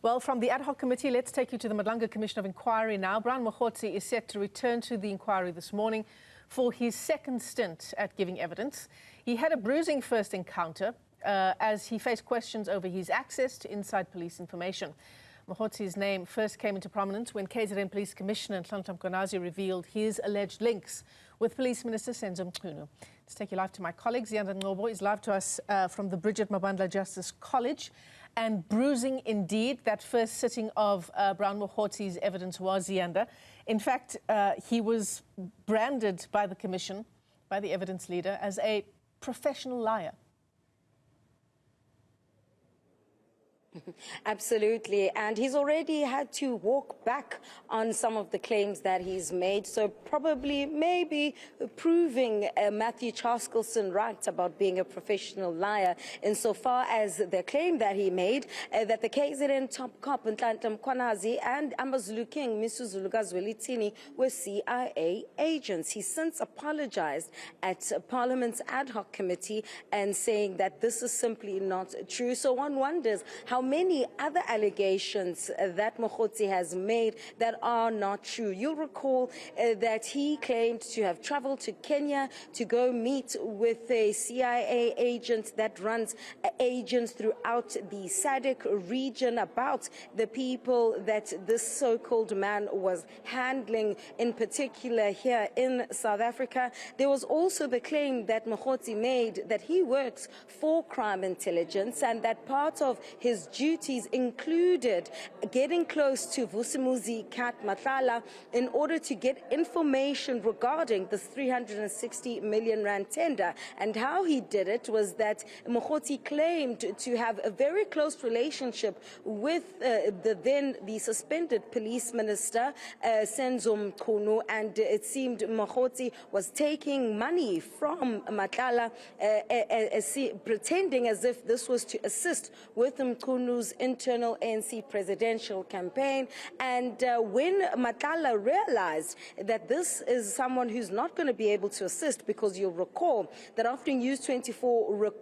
Well, from the ad hoc committee, let's take you to the Madlanga Commission of Inquiry now. Brian Mahootsi is set to return to the inquiry this morning for his second stint at giving evidence. He had a bruising first encounter as he faced questions over his access to inside police information. Mahootsi's name first came into prominence when KZN Police Commissioner Contempt revealed his alleged links with Police Minister Ngcobo. Let's take you live to my colleague, Ziyanda Ngcobo is live to us from the Bridget Mabandla Justice College. And bruising indeed, that first sitting of Brian Mahootsi's evidence was, Ziyanda. In fact, he was branded by the Commission, by the evidence leader, as a professional liar. Absolutely, and he's already had to walk back on some of the claims that he's made, so probably maybe proving Matthew Chaskelson right about being a professional liar insofar as the claim that he made that the KZN top cop Nhlanhla Mkhwanazi and Amazulu King Misuzulu Kazwelithini were CIA agents. He since apologized at Parliament's ad hoc committee and saying that this is simply not true. So one wonders how many other allegations that Mogotsi has made that are not true. You'll recall that he claimed to have traveled to Kenya to go meet with a CIA agent that runs agents throughout the SADC region about the people that this so-called man was handling, in particular here in South Africa. There was also the claim that Mogotsi made that he works for crime intelligence and that part of his duties included getting close to Vusimuzi Kat Matlala in order to get information regarding this 360 million rand tender. And how he did it was that Mogotsi claimed to have a very close relationship with the suspended police minister, Ngcobo, and it seemed Mogotsi was taking money from Matlala, pretending as if this was to assist with Ngcobo's internal ANC presidential campaign. And when Matlala realized that this is someone who's not going to be able to assist, because you'll recall that after News 24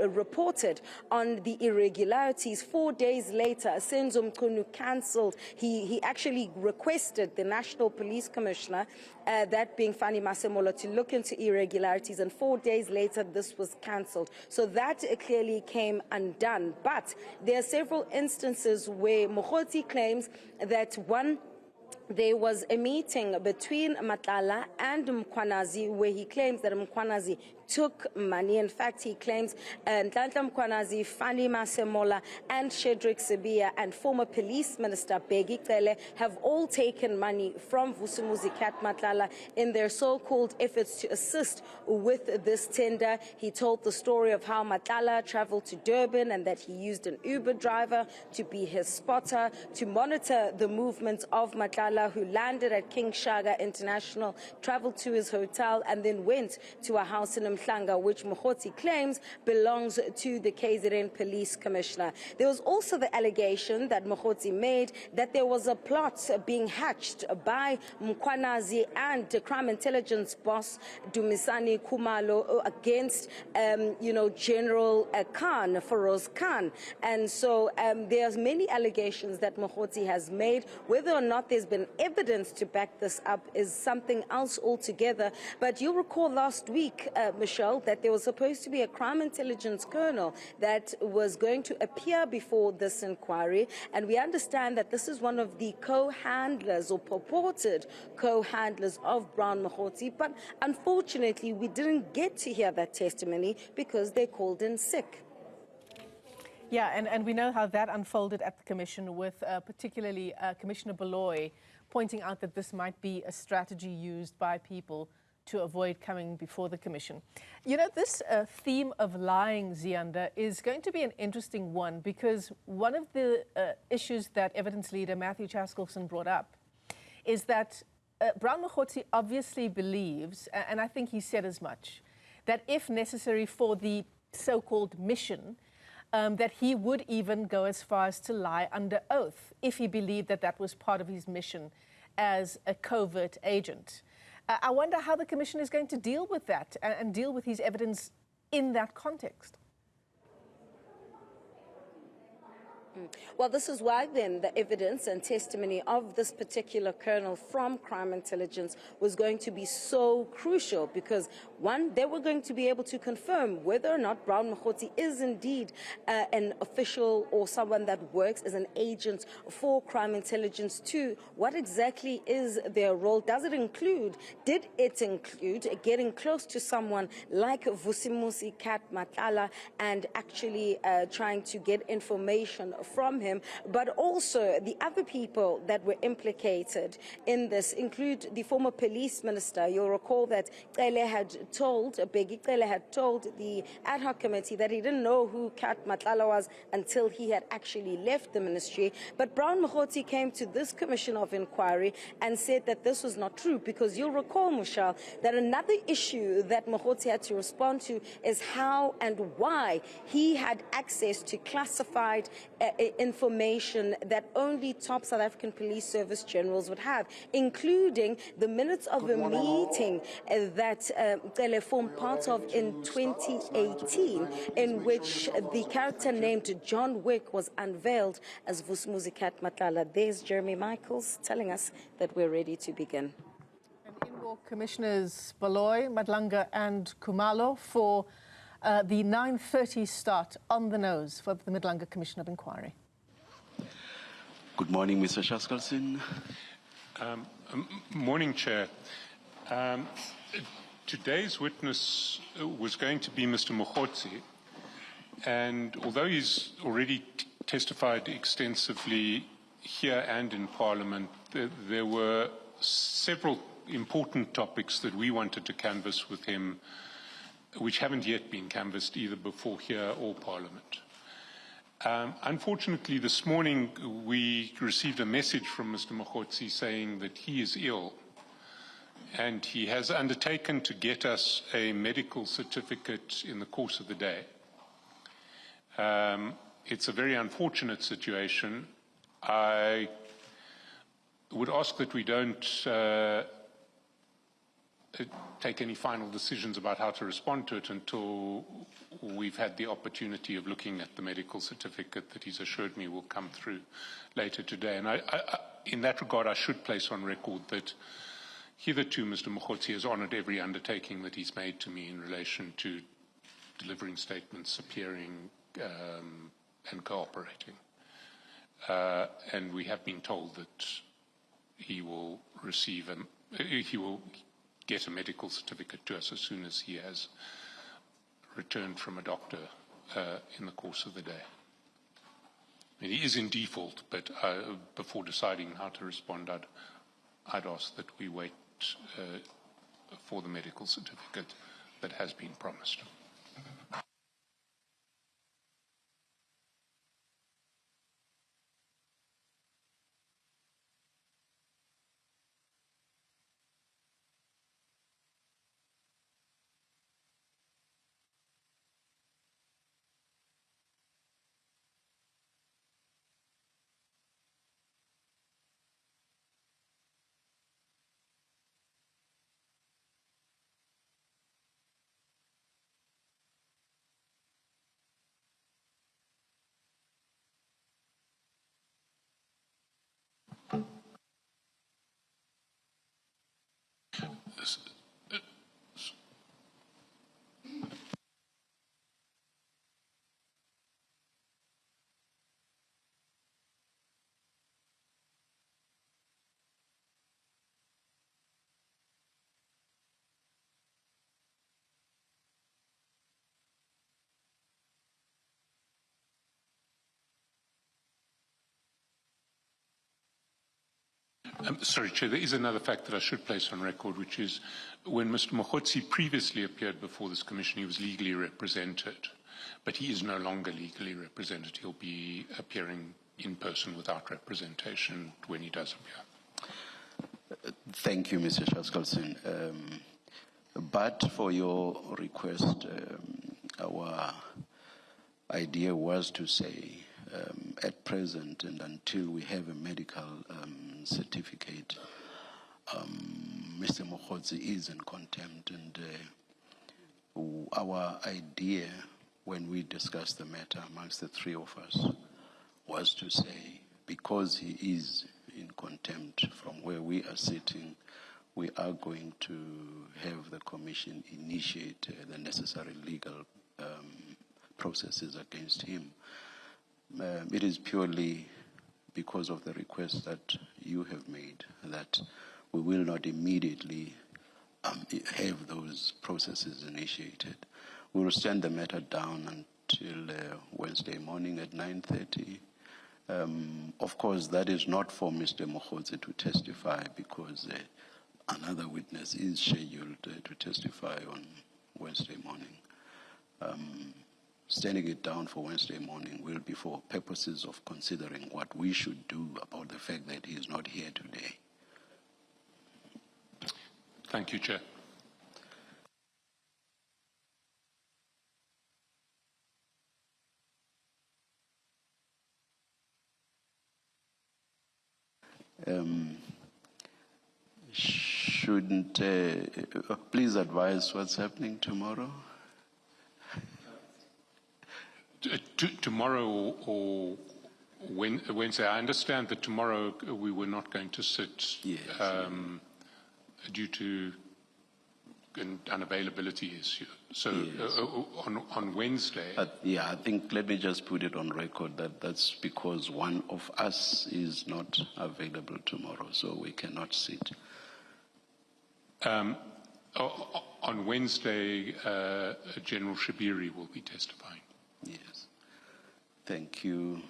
reported on the irregularities, 4 days later, Ngcobo cancelled. He actually requested the National Police Commissioner, that being Fani Masemola, to look into irregularities, and 4 days later this was cancelled. So that clearly came undone. But there are several instances where Mogotsi claims that there was a meeting between Matlala and Mkhwanazi where he claims that Mkhwanazi took money. In fact, he claims Nhlanhla Mkhwanazi, Fani Masemola, and Shedrick Sibia and former police minister Bheki Cele have all taken money from Vusimuzi Kat Matlala in their so-called efforts to assist with this tender. He told the story of how Matlala traveled to Durban and that he used an Uber driver to be his spotter, to monitor the movements of Matlala, who landed at King Shaka International, traveled to his hotel, and then went to a house in Mhlanga, which Mogotsi claims belongs to the KZN Police Commissioner. There was also the allegation that Mogotsi made that there was a plot being hatched by Mkhwanazi and crime intelligence boss Dumisani Khumalo against, General Khan, Feroz Khan. And so there's many allegations that Mogotsi has made. Whether or not there's been evidence to back this up is something else altogether. But you'll recall last week, Michelle, that there was supposed to be a crime intelligence colonel that was going to appear before this inquiry, and we understand that this is one of the co-handlers or purported co-handlers of Brian Mahootssi, but unfortunately we didn't get to hear that testimony because they called in sick. Yeah, and we know how that unfolded at the Commission with particularly Commissioner Baloyi pointing out that this might be a strategy used by people to avoid coming before the Commission. You know, this theme of lying, Ziyanda, is going to be an interesting one, because one of the issues that evidence leader Matthew Chaskelson brought up is that Brian Mahootssi obviously believes, and I think he said as much, that if necessary for the so-called mission, that he would even go as far as to lie under oath if he believed that that was part of his mission as a covert agent. I wonder how the Commission is going to deal with that and deal with his evidence in that context. Well, this is why then the evidence and testimony of this particular colonel from crime intelligence was going to be so crucial because, one, they were going to be able to confirm whether or not Brown Mahootsi is indeed an official or someone that works as an agent for crime intelligence. Two, what exactly is their role? Did it include getting close to someone like Vusimusi Kat Matala and actually trying to get information from him, but also the other people that were implicated in this include the former police minister. You'll recall that Begi Cele had told the ad hoc committee that he didn't know who Kat Matala was until he had actually left the ministry. But Brown Mahootsi came to this commission of inquiry and said that this was not true, because you'll recall, Michelle, that another issue that Mahootsi had to respond to is how and why he had access to classified information that only top South African Police Service generals would have, including the minutes of a meeting that Cele formed part of in 2018, in which the character named John Wick was unveiled as Vusimusi Kat Matala. There's Jeremy Michaels telling us that we're ready to begin. And in walk Commissioners Baloy, Madlanga and Khumalo for the 9:30 start on the nose for the Madlanga Commission of Inquiry. Good morning, Mr. Shaskalson. Morning, Chair. Today's witness was going to be Mr. Mogotsi, and although he's already testified extensively here and in Parliament, there were several important topics that we wanted to canvass with him, which haven't yet been canvassed either before here or Parliament. Unfortunately, this morning we received a message from Mr. Mogotsi saying that he is ill, and he has undertaken to get us a medical certificate in the course of the day. It's a very unfortunate situation. I would ask that we don't take any final decisions about how to respond to it until we've had the opportunity of looking at the medical certificate that he's assured me will come through later today. And in that regard, I should place on record that hitherto Mr. Mogotsi has honoured every undertaking that he's made to me in relation to delivering statements, appearing and cooperating. And we have been told that he will get a medical certificate to us as soon as he has returned from a doctor in the course of the day. I mean, he is in default, but before deciding how to respond, I'd ask that we wait for the medical certificate that has been promised. Sorry, Chair, there is another fact that I should place on record, which is when Mr. Mogotsi previously appeared before this commission, he was legally represented, but he is no longer legally represented. He'll be appearing in person without representation when he does appear. Thank you, Mr. Shaskalson. But for your request, our idea was to say, at present and until we have a medical certificate, Mr. Mogotsi is in contempt, and our idea when we discussed the matter amongst the three of us was to say, because he is in contempt from where we are sitting, we are going to have the Commission initiate the necessary legal processes against him. It is purely because of the request that you have made that we will not immediately have those processes initiated. We will send the matter down until Wednesday morning at 9:30. Of course, that is not for Mr. Mahootsi to testify because another witness is scheduled to testify on Wednesday morning. Standing it down for Wednesday morning will be for purposes of considering what we should do about the fact that he is not here today. Thank you, Chair. Please advise what's happening tomorrow? Tomorrow or Wednesday. I understand that tomorrow we were not going to sit due to an unavailability issue. So yes. On Wednesday... yeah, I think let me just put it on record that that's because one of us is not available tomorrow, so we cannot sit. On Wednesday, General Shabiri will be testifying. Yes. Thank you.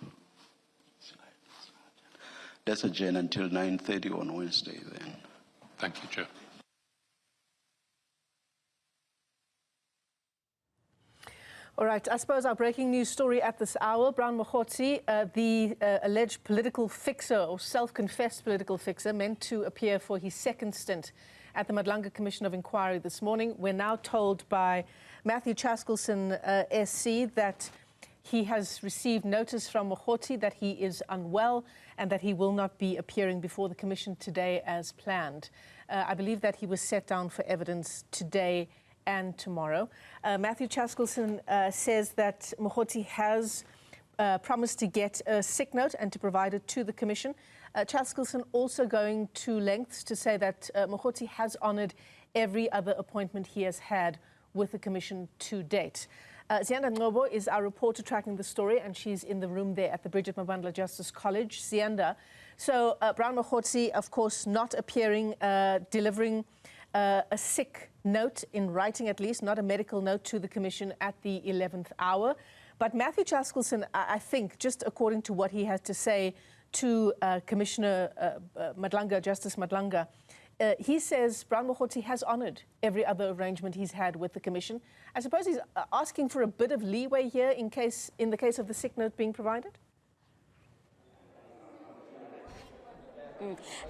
Let's adjourn until 9:30 on Wednesday then. Thank you, Chair. All right, I suppose our breaking news story at this hour, Brown Mogotsi, the alleged political fixer or self-confessed political fixer meant to appear for his second stint at the Madlanga Commission of Inquiry this morning. We're now told by Matthew Chaskelson, SC, that he has received notice from Mahootsi that he is unwell and that he will not be appearing before the Commission today as planned. I believe that he was set down for evidence today and tomorrow. Matthew Chaskelson says that Mahootsi has promised to get a sick note and to provide it to the Commission. Chaskelson also going to lengths to say that Mahootsi has honoured every other appointment he has had with the Commission to date. Ziyanda Ngcobo is our reporter tracking the story, and she's in the room there at the Bridget Mabandla Justice College. Ziyanda, so Brown Mahootsi, of course, not appearing, delivering a sick note in writing at least, not a medical note to the Commission at the 11th hour. But Matthew Chaskelson, I think, just according to what he had to say to Commissioner Madlanga, Justice Madlanga, he says Brown Mahootsi has honoured every other arrangement he's had with the Commission. I suppose he's asking for a bit of leeway here in the case of the sick note being provided?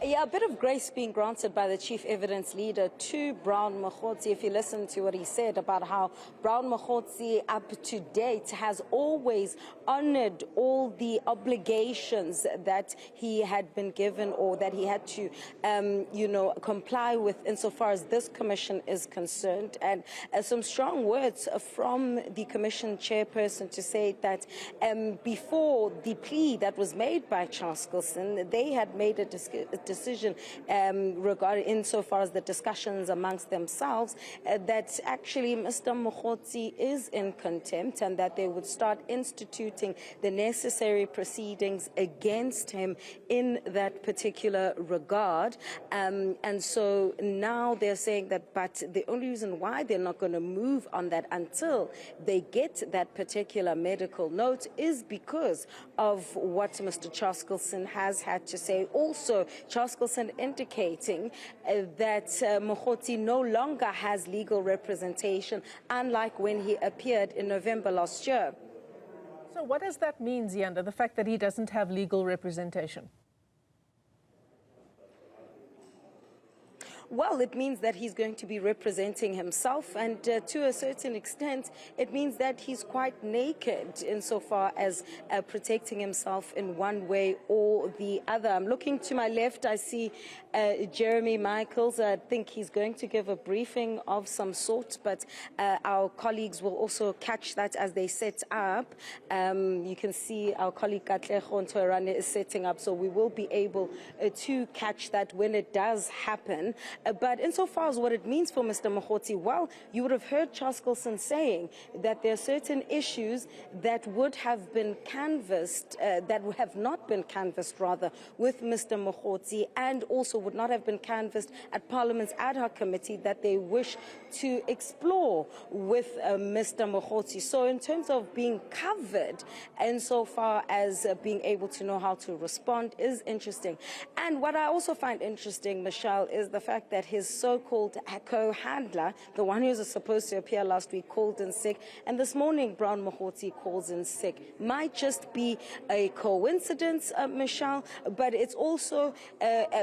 Yeah, a bit of grace being granted by the chief evidence leader to Brown Mahootsi. If you listen to what he said about how Brown Mahootsi up to date has always honored all the obligations that he had been given or that he had to, comply with insofar as this commission is concerned. And some strong words from the commission chairperson to say that before the plea that was made by Chaskelson, they had made a decision regarding insofar as the discussions amongst themselves that actually Mr. Mahootsi is in contempt and that they would start instituting the necessary proceedings against him in that particular regard. And so now they're saying that, but the only reason why they're not going to move on that until they get that particular medical note is because of what Mr. Chaskelson has had to say. Also, Chaskelson indicating that Mahootsi no longer has legal representation, unlike when he appeared in November last year. So what does that mean, Ziyanda, the fact that he doesn't have legal representation? Well, it means that he's going to be representing himself, and to a certain extent, it means that he's quite naked insofar as protecting himself in one way or the other. I'm looking to my left, I see Jeremy Michaels. I think he's going to give a briefing of some sort, but our colleagues will also catch that as they set up. You can see our colleague Katleho Ntoerane is setting up, so we will be able to catch that when it does happen. But insofar as what it means for Mr. Mahootsi, well, you would have heard Chaskelson saying that there are certain issues that would have been canvassed, that have not been canvassed rather, with Mr. Mahootsi, and also would not have been canvassed at Parliament's ad hoc committee that they wish to explore with Mr. Mogotsi. So in terms of being covered, insofar as being able to know how to respond is interesting. And what I also find interesting, Michelle, is the fact that his so-called co-handler, the one who was supposed to appear last week, called in sick, and this morning Brown Mahootsi calls in sick. Might just be a coincidence, Michelle, but it's also,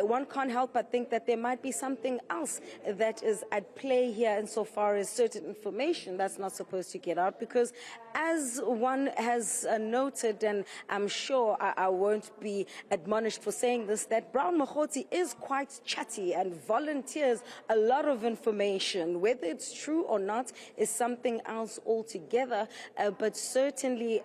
one can't help but think that there might be something else that is at play here insofar as certain information that's not supposed to get out, because as one has noted, and I'm sure I won't be admonished for saying this, that Brown Mahootsi is quite chatty and volunteers a lot of information. Whether it's true or not is something else altogether, but certainly,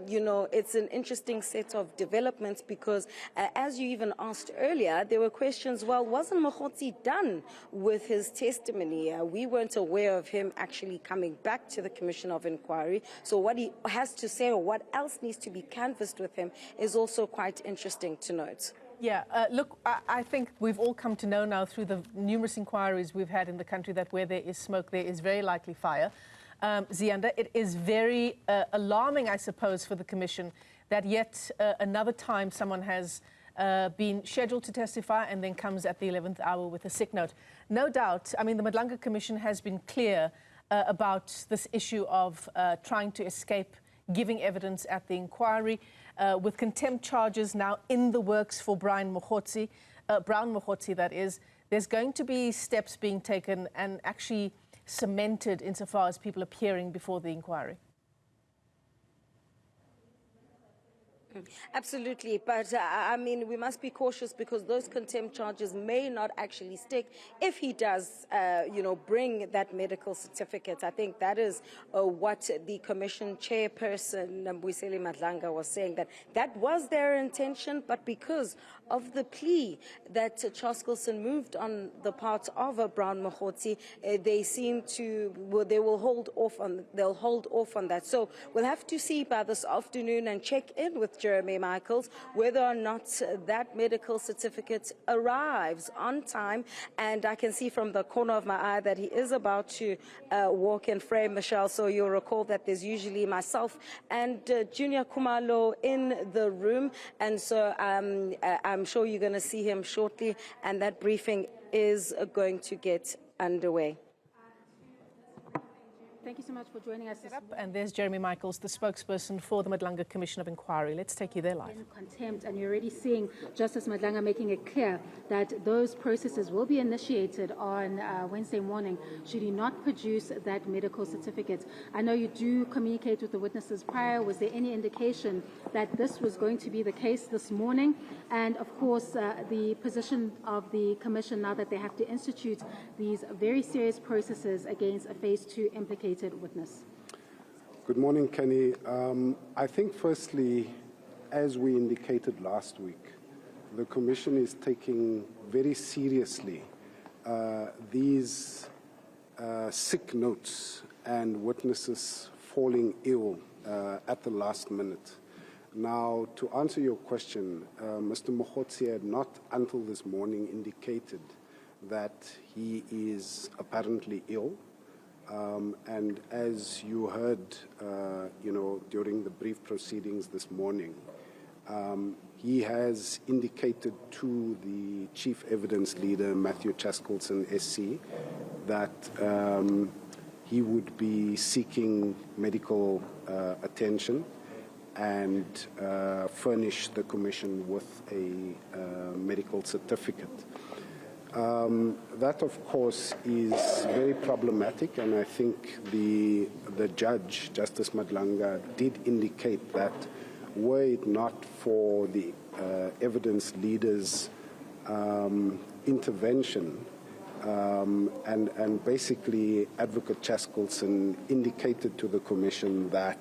you know, it's an interesting set of developments because, as you even asked earlier, there were questions, well, wasn't Mahootsi done with his testimony? We weren't aware of him actually coming back to the Commission of Inquiry. So what he has to say or what else needs to be canvassed with him is also quite interesting to note. Yeah, look, I think we've all come to know now through the numerous inquiries we've had in the country that where there is smoke, there is very likely fire. Ziyanda, it is very alarming, I suppose, for the Commission that yet another time someone has been scheduled to testify and then comes at the 11th hour with a sick note. No doubt, I mean, the Madlanga Commission has been clear about this issue of trying to escape giving evidence at the inquiry, with contempt charges now in the works for Brown Mahootsi, that is. There's going to be steps being taken and actually cemented insofar as people appearing before the inquiry. Absolutely, but I mean, we must be cautious because those contempt charges may not actually stick if he does, you know, bring that medical certificate. I think that is what the Commission chairperson, Mbuyiseli Madlanga, was saying, that was their intention, but because of the plea that Chaskelson moved on the part of Brown Mahootsi, they seem to, well, they will hold off on, they'll hold off on that. So we'll have to see by this afternoon and check in with Jeremy Michaels whether or not that medical certificate arrives on time. And I can see from the corner of my eye that he is about to walk in frame, Michelle. So you'll recall that there's usually myself and Juniour Khumalo in the room. And so I'm sure you're going to see him shortly, and that briefing is going to get underway. Thank you so much for joining us. And there's Jeremy Michaels, the spokesperson for the Madlanga Commission of Inquiry. Let's take you there live. In contempt, and you're already seeing Justice Madlanga making it clear that those processes will be initiated on Wednesday morning should he not produce that medical certificate. I know you do communicate with the witnesses prior. Was there any indication that this was going to be the case this morning? And of course, the position of the Commission now that they have to institute these very serious processes against a Phase 2 implicated witness. Good morning, Kenny. I think firstly, as we indicated last week, the Commission is taking very seriously these sick notes and witnesses falling ill at the last minute. Now, to answer your question, Mr. Mahootsi had not until this morning indicated that he is apparently ill. And as you heard, you know, during the brief proceedings this morning, he has indicated to the Chief Evidence Leader, Matthew Chaskelson, SC, that he would be seeking medical attention and furnish the Commission with a medical certificate. That, of course, is very problematic, and I think the judge, Justice Madlanga, did indicate that were it not for the evidence leaders' intervention, and basically Advocate Chaskelson indicated to the Commission that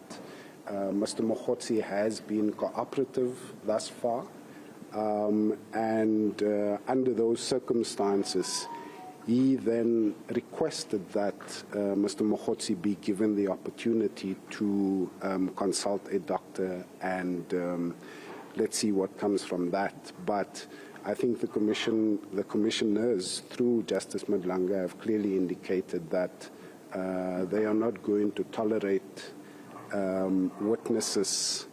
Mr. Mahootsi has been cooperative thus far, and under those circumstances, he then requested that Mr. Mogotsi be given the opportunity to consult a doctor, and let's see what comes from that. But I think the commissioners, through Justice Madlanga, have clearly indicated that they are not going to tolerate witnesses,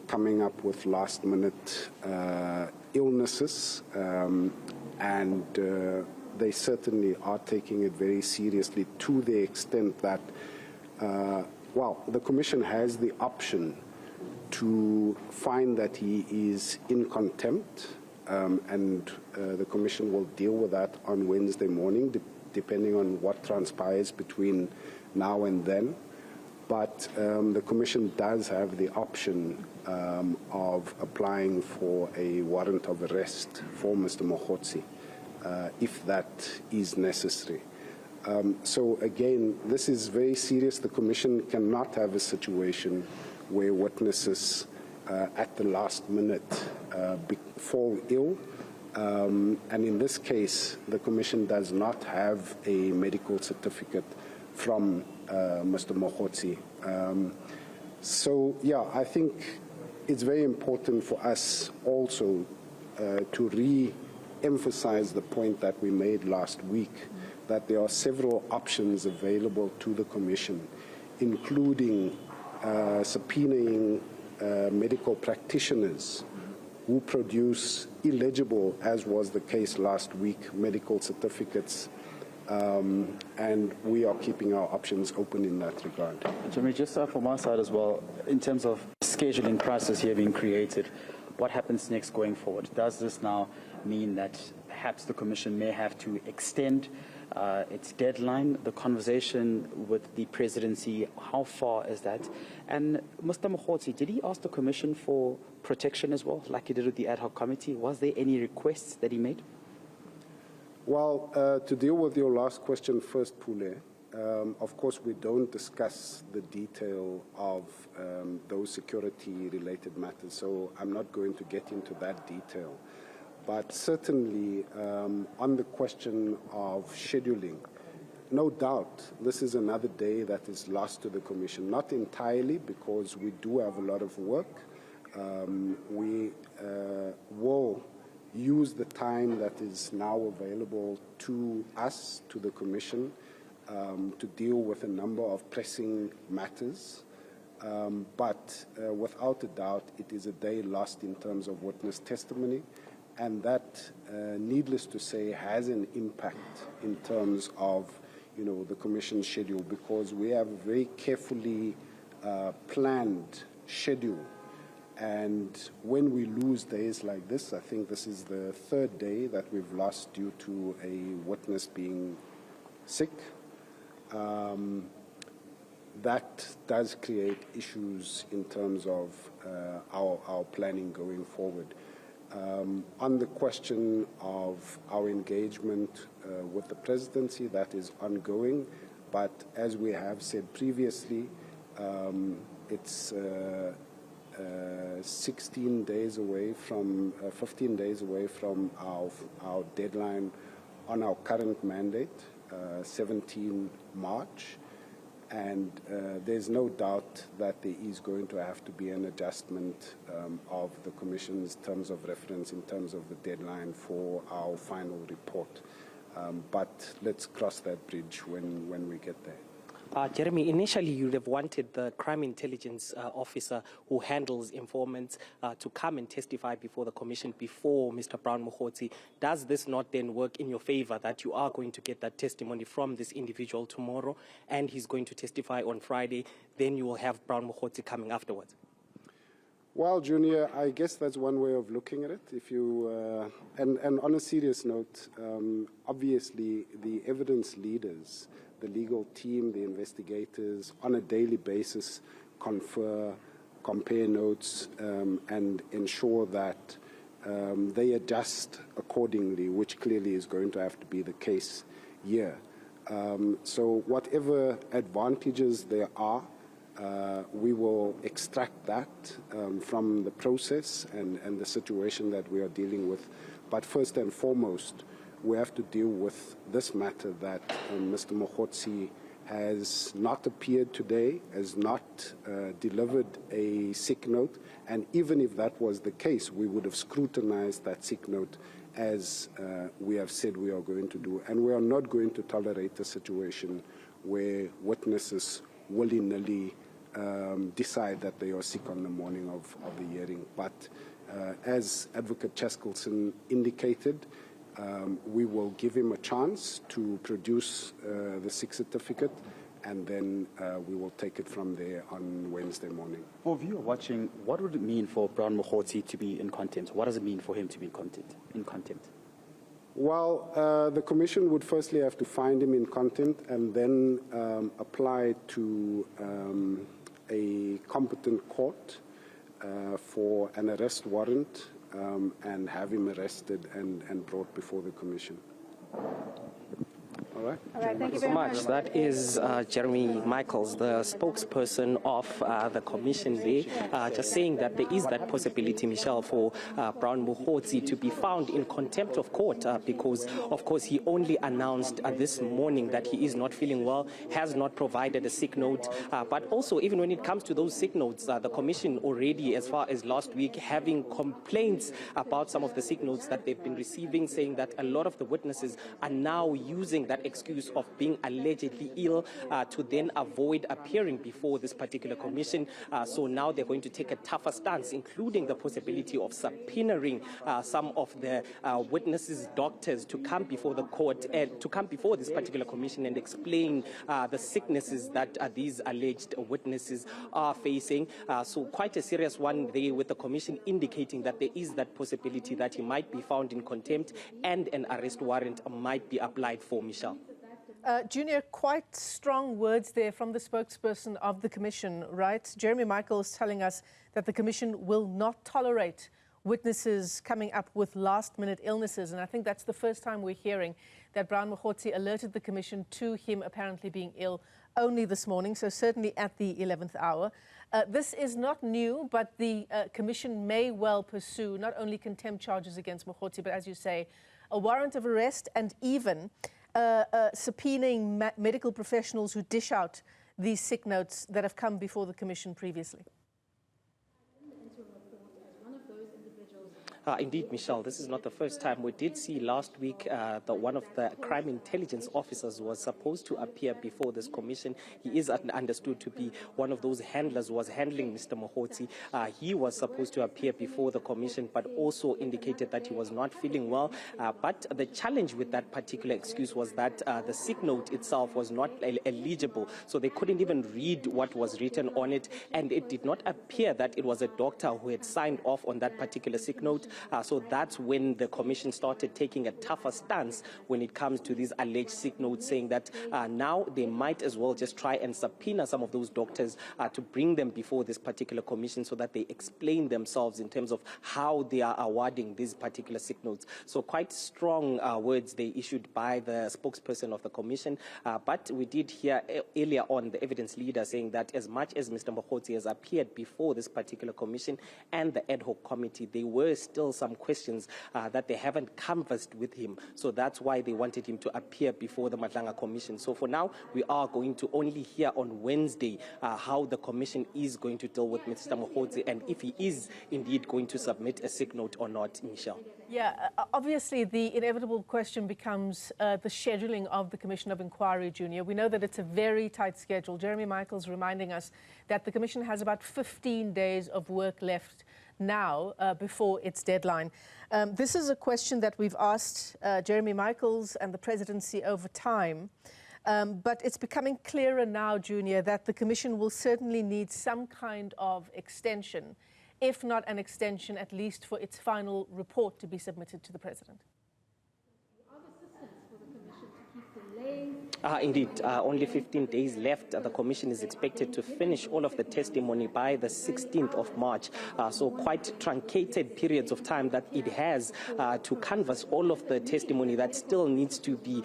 coming up with last-minute illnesses, and they certainly are taking it very seriously, to the extent that, the Commission has the option to find that he is in contempt, and the Commission will deal with that on Wednesday morning, depending on what transpires between now and then. But the Commission does have the option of applying for a warrant of arrest for Mr. Mahootsi, if that is necessary. So again, this is very serious. The Commission cannot have a situation where witnesses at the last minute fall ill. And in this case, the Commission does not have a medical certificate from Mr. Mahootsi. So, I think it's very important for us also to re-emphasize the point that we made last week, that there are several options available to the Commission, including subpoenaing medical practitioners who produce illegible, as was the case last week, medical certificates. And we are keeping our options open in that regard. Jimmy, just from our side as well, in terms of scheduling process here being created, what happens next going forward? Does this now mean that perhaps the Commission may have to extend its deadline? The conversation with the presidency, how far is that? And Mr. Mahootsi, did he ask the Commission for protection as well, like he did with the ad hoc committee? Was there any requests that he made? Well, to deal with your last question first, Pule, of course we don't discuss the detail of those security-related matters, so I'm not going to get into that detail. But certainly, on the question of scheduling, no doubt this is another day that is lost to the Commission. Not entirely, because we do have a lot of work. We will use the time that is now available to us, to the Commission, to deal with a number of pressing matters. But without a doubt, it is a day lost in terms of witness testimony, and that, needless to say, has an impact in terms of, the Commission schedule, because we have a very carefully planned schedule. And when we lose days like this, I think this is the third day that we've lost due to a witness being sick. That does create issues in terms of our planning going forward. On the question of our engagement with the presidency, that is ongoing. But as we have said previously, it's 15 days away from our deadline on our current mandate, 17 March, and there's no doubt that there is going to have to be an adjustment of the Commission's terms of reference in terms of the deadline for our final report. But let's cross that bridge when we get there. Jeremy, initially you would have wanted the crime intelligence officer who handles informants to come and testify before the Commission before Mr. Brown Mahootsi. Does this not then work in your favor, that you are going to get that testimony from this individual tomorrow and he's going to testify on Friday, then you will have Brown Mahootsi coming afterwards? Well, Junior, I guess that's one way of looking at it. If you and on a serious note, obviously the evidence leaders, the legal team, the investigators, on a daily basis confer, compare notes, and ensure that they adjust accordingly, which clearly is going to have to be the case here. So whatever advantages there are, we will extract that from the process and the situation that we are dealing with. But first and foremost, we have to deal with this matter that Mr. Mogotsi has not appeared today, has not delivered a sick note, and even if that was the case, we would have scrutinized that sick note as we have said we are going to do. And we are not going to tolerate a situation where witnesses willy-nilly decide that they are sick on the morning of the hearing. But as Advocate Chaskelson indicated, we will give him a chance to produce the sick certificate, and then we will take it from there on Wednesday morning. For viewer watching, what would it mean for Brown Mahootsi to be in contempt? What does it mean for him to be in contempt? Well, the Commission would firstly have to find him in contempt and then apply to a competent court for an arrest warrant and have him arrested and brought before the Commission. All right. All right, thank you so very much. That is Jeremy Michaels, the spokesperson of the commission there, just saying that there is that possibility, Michelle, for Brown Mahootsi to be found in contempt of court because, of course, he only announced this morning that he is not feeling well, has not provided a sick note. But also, even when it comes to those sick notes, the commission already, as far as last week, having complaints about some of the sick notes that they've been receiving, saying that a lot of the witnesses are now using that excuse of being allegedly ill to then avoid appearing before this particular commission. So now they're going to take a tougher stance, including the possibility of subpoenaing some of the witnesses' doctors to come before the court and to come before this particular commission and explain the sicknesses that these alleged witnesses are facing. So quite a serious one there, with the commission indicating that there is that possibility that he might be found in contempt and an arrest warrant might be applied for, Michelle. Junior, quite strong words there from the spokesperson of the Commission, right? Jeremy Michaels telling us that the Commission will not tolerate witnesses coming up with last-minute illnesses. And I think that's the first time we're hearing that Brown Mahootsi alerted the Commission to him apparently being ill only this morning, so certainly at the 11th hour. This is not new, but the Commission may well pursue not only contempt charges against Mahootsi, but as you say, a warrant of arrest and even subpoenaing medical professionals who dish out these sick notes that have come before the Commission previously. Indeed, Michelle, this is not the first time. We did see last week that one of the crime intelligence officers was supposed to appear before this commission. He is understood to be one of those handlers who was handling Mr. Mahootsi. He was supposed to appear before the commission, but also indicated that he was not feeling well. But the challenge with that particular excuse was that the sick note itself was not eligible, so they couldn't even read what was written on it, and it did not appear that it was a doctor who had signed off on that particular sick note. So that's when the commission started taking a tougher stance when it comes to these alleged sick notes, saying that now they might as well just try and subpoena some of those doctors to bring them before this particular commission so that they explain themselves in terms of how they are awarding these particular sick notes. So quite strong words they issued by the spokesperson of the commission. But we did hear earlier on the evidence leader saying that as much as Mr. Mogotsi has appeared before this particular commission and the ad hoc committee, there were still some questions that they haven't canvassed with him. So that's why they wanted him to appear before the Madlanga Commission. So for now, we are going to only hear on Wednesday how the commission is going to deal with Mr. Mogotsi and if he is indeed going to submit a sick note or not, Michelle. Yeah, obviously the inevitable question becomes the scheduling of the Commission of Inquiry, Junior. We know that it's a very tight schedule. Jeremy Michaels reminding us that the Commission has about 15 days of work left now before its deadline. This is a question that we've asked Jeremy Michaels and the presidency over time, but it's becoming clearer now, Junior, that the Commission will certainly need some kind of extension if not an extension, at least for its final report to be submitted to the President? Indeed, only 15 days left. The Commission is expected to finish all of the testimony by the 16th of March. So quite truncated periods of time that it has to canvass all of the testimony that still needs to be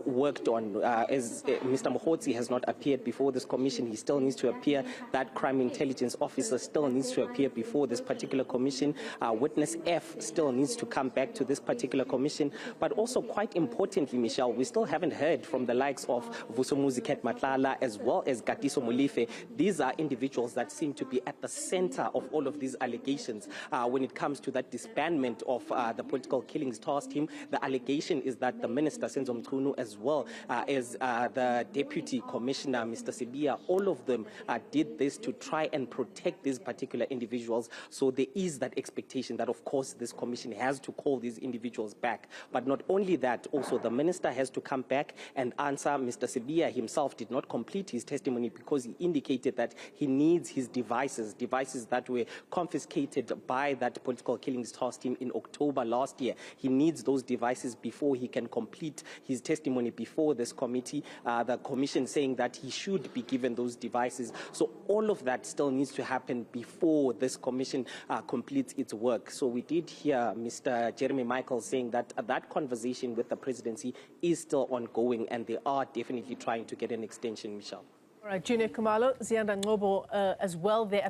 worked on. As Mr. Mahootsi has not appeared before this Commission, he still needs to appear. That crime intelligence officer still needs to appear before this particular Commission. Witness F still needs to come back to this particular Commission. But also quite importantly, Michelle, we still haven't heard from the likes of Vusomuzi Matlala as well as Gatiso Molefe. These are individuals that seem to be at the center of all of these allegations. When it comes to that disbandment of the political killings task team, the allegation is that the Minister, Senzo Mchunu, as well as the Deputy Commissioner, Mr. Sibia, all of them did this to try and protect these particular individuals. So there is that expectation that, of course, this Commission has to call these individuals back. But not only that, also the Minister has to come back and answer. Mr. Sibia himself did not complete his testimony because he indicated that he needs his devices that were confiscated by that political killings task team in October last year. He needs those devices before he can complete his testimony before this committee. The Commission saying that he should be given those devices. So all of that still needs to happen before this Commission completes its work. So we did hear Mr. Jeremy Michael saying that that conversation with the presidency is still ongoing, and they are definitely trying to get an extension, Michelle. All right, Juniour, Khumalo, Ziyanda, Ngcobo as well there.